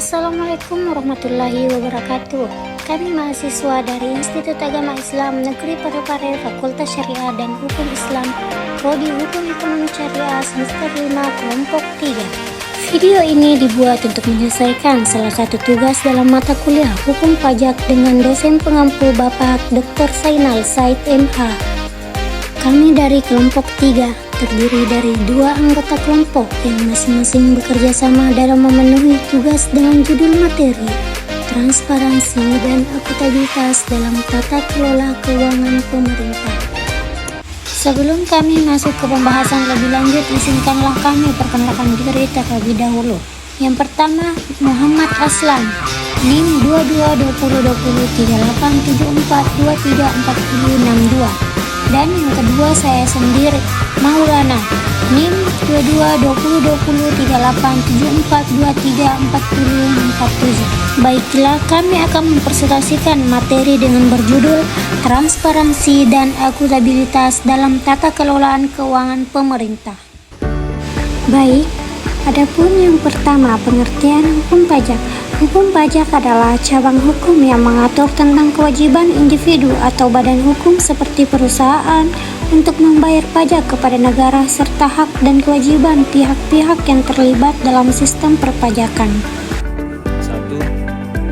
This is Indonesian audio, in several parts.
Assalamualaikum warahmatullahi wabarakatuh. Kami mahasiswa dari Institut Agama Islam Negeri Parepare Fakultas Syariah dan Hukum Islam Prodi Hukum Ekonomi Syariah semester 5 kelompok 3. Video ini dibuat untuk menyelesaikan salah satu tugas dalam mata kuliah Hukum Pajak dengan dosen pengampu Bapak Dr. Zainal Said MH. Kami dari kelompok 3 terdiri dari 2 anggota kelompok yang masing-masing bekerja sama dalam memenuhi tugas dengan judul materi transparansi dan akuntabilitas dalam tata kelola keuangan pemerintah. Sebelum kami masuk ke pembahasan lebih lanjut, izinkanlah kami perkenalkan diri terlebih dahulu. Yang pertama, Muhammad Aslan, NIM 22203874234062. Dan yang kedua saya sendiri, Maulana, NIM 22203874234047. Baiklah, kami akan mempresentasikan materi dengan berjudul Transparansi dan Akuntabilitas dalam Tata Kelolaan Keuangan Pemerintah. Baik, adapun yang pertama, pengertian hukum pajak. Hukum pajak adalah cabang hukum yang mengatur tentang kewajiban individu atau badan hukum seperti perusahaan untuk membayar pajak kepada negara serta hak dan kewajiban pihak-pihak yang terlibat dalam sistem perpajakan. 1.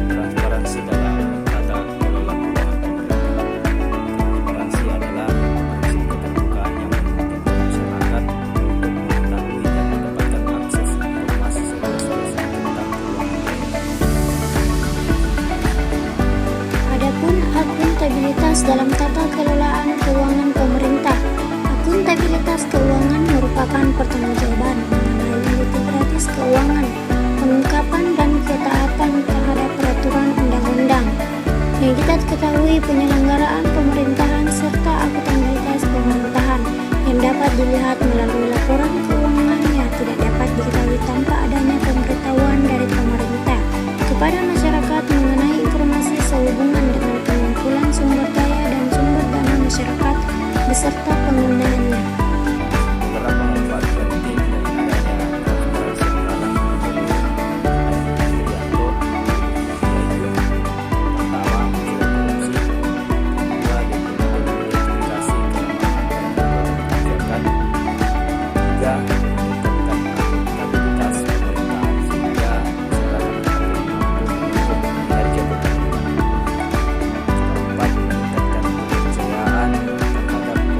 Transparansi dalam tata kelola keuangan pemerintah. Transparansi adalah prinsip keterbukaan yang memungkinkan masyarakat untuk mengetahui dan mendapatkan akses informasi secara tentang keuangan pemerintah. Adapun akuntabilitas dalam tata kelolaan keuangan pemerintah. Akuntabilitas keuangan merupakan pertanggungjawaban mengenai integritas keuangan, pengungkapan dan ketaatan terhadap peraturan undang-undang. Yang kita ketahui, penyelenggaraan pemerintahan serta akuntabilitas pemerintahan yang dapat dilihat melalui laporan keuangan yang tidak dapat diketahui tanpa adanya pemberitahuan dari pemerintah kepada masyarakat mengenai informasi sehubungan dengan pengumpulan sumber daya dan sumber dana masyarakat beserta penggunaannya. Beberapa manfaat penting dari adanya transparansi adalah menurut Yulianto, yaitu pertama, mencegah korupsi, kedua, diidentifikasi kelemahan kebijakan, tiga, meningkatkan akuntabilitas pemerintahan sehingga masyarakat mampu mendukung kinerja pemerintah, keempat, meningkatkan kepercayaan terhadap pemerintah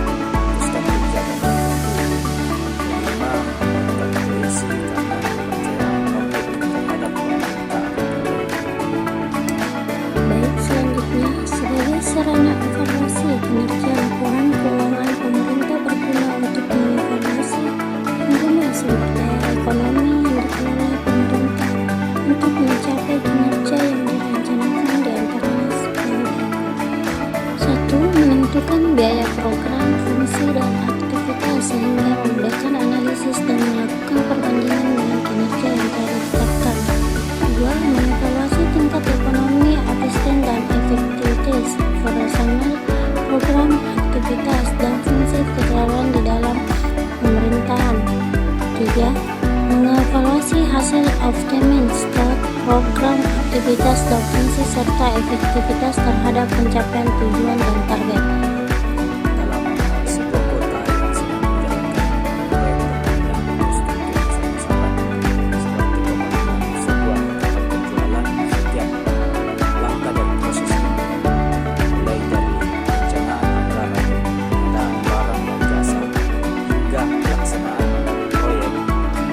memutuskan kebijakan tertentu, kelima, meningkatkan koalisi karena kepercayaan publik terhadap pemerintah akan Baik, selanjutnya, sebagai sarana evaluasi kinerja laporan keuangan pemerintah berguna untuk mengevaluasi penggunaan sumber daya ekonomi yang dikelola pemerintah untuk mencapai kinerja yang direncanakan di antaranya sebagai satu, menentukan biaya program, fungsi, dan aktivitas sehingga memudahkan analisis dan melakukan perbandingan dengan kinerja yang telah ditetapkan. Dua, mengevaluasi tingkat ekonomi, efisien dan efektivitas operasional program, aktivitas, dan fungsi kekeluaran di dalam pemerintahan. Tiga, mengevaluasi hasil obtainment stat program, aktivitas, dan fungsi serta efektivitas terhadap pencapaian tujuan dan target. dalam sebuah kota yang sedang menjalankan proyek pembangunan infrastruktur besar-besaran seperti pembangunan sebuah tempat penjualan. Setiap langkah dari proses ini, mulai dari perencanaan anggaran, pengadaan barang dan jasa, hingga pelaksanaan proyek,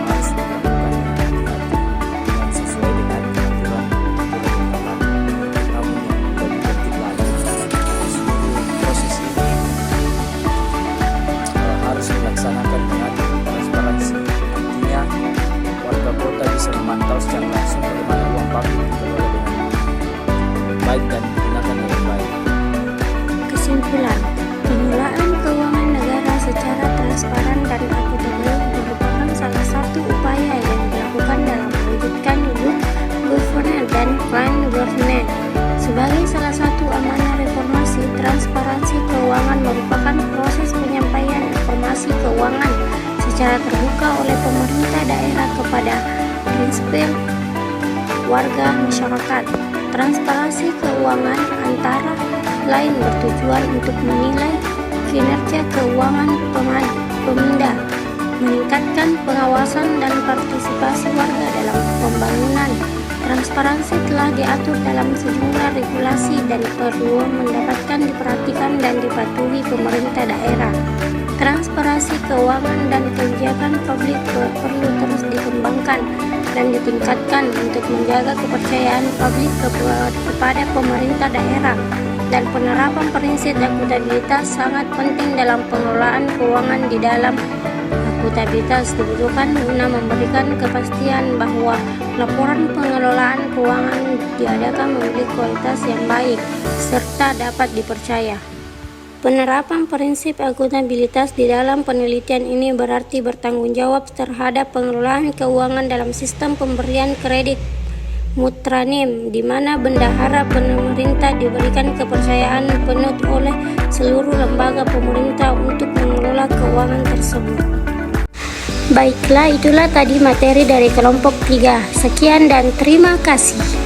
harus dilakukan dengan hati-hati dan sesuai dengan peraturan internal. Namun yang lebih penting lagi, seluruh proses ini harus dilaksanakan dengan transparansi. Artinya, warga kota bisa memantau secara langsung bagaimana uang publik dikelola dengan baik dan digunakan dengan baik. Kesimpulan, pengelolaan keuangan negara secara transparan dan akuntabel merupakan salah satu upaya yang dilakukan dalam mewujudkan good governance dan fine governance. Sebagai salah satu amanah reformasi, transparansi keuangan merupakan proses penyampaian informasi keuangan secara terbuka oleh pemerintah daerah kepada prinsip warga masyarakat. Transparansi keuangan antara lain bertujuan untuk menilai kinerja keuangan Peminda, meningkatkan pengawasan dan partisipasi warga dalam pembangunan. Transparansi telah diatur dalam sejumlah regulasi dan perlu mendapatkan diperhatikan dan dipatuhi pemerintah daerah. Transparansi keuangan dan kebijakan publik perlu terus dikembangkan dan ditingkatkan untuk menjaga kepercayaan publik kepada pemerintah daerah, dan penerapan prinsip akuntabilitas sangat penting dalam pengelolaan keuangan. Di dalam akuntabilitas dibutuhkan guna memberikan kepastian bahwa laporan pengelolaan keuangan diadakan memiliki kualitas yang baik serta dapat dipercaya. Penerapan prinsip akuntabilitas di dalam penelitian ini berarti bertanggung jawab terhadap pengelolaan keuangan dalam sistem pemberian kredit Mutranim, di mana bendahara pemerintah diberikan kepercayaan penuh oleh seluruh lembaga pemerintah untuk mengelola keuangan tersebut. Baiklah, itulah tadi materi dari kelompok 3. Sekian dan terima kasih.